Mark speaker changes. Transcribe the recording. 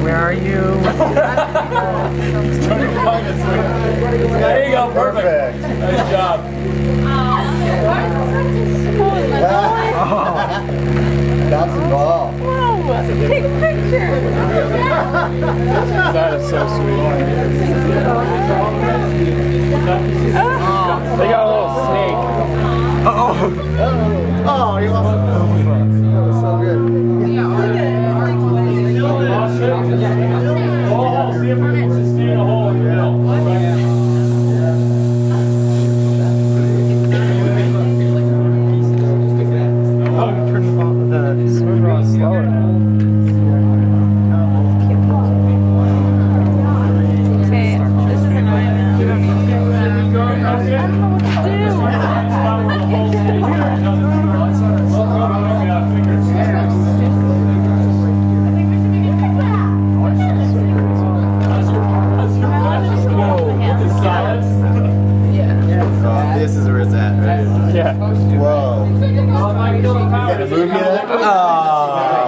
Speaker 1: Where are you?
Speaker 2: There you go, perfect. Nice job.
Speaker 3: That's the ball.
Speaker 4: Whoa, take a picture.
Speaker 2: That is so sweet. They got a little snake.
Speaker 3: Oh, you lost it. That was so good.
Speaker 2: Oh, see if we can sustain a hole in the middle.
Speaker 1: Turn the swim rod slower.
Speaker 4: Okay, this is annoying now. I don't know what to
Speaker 3: This is where it's at, right?
Speaker 2: Yeah.
Speaker 3: Whoa. Is that a movie yet?
Speaker 1: Oh.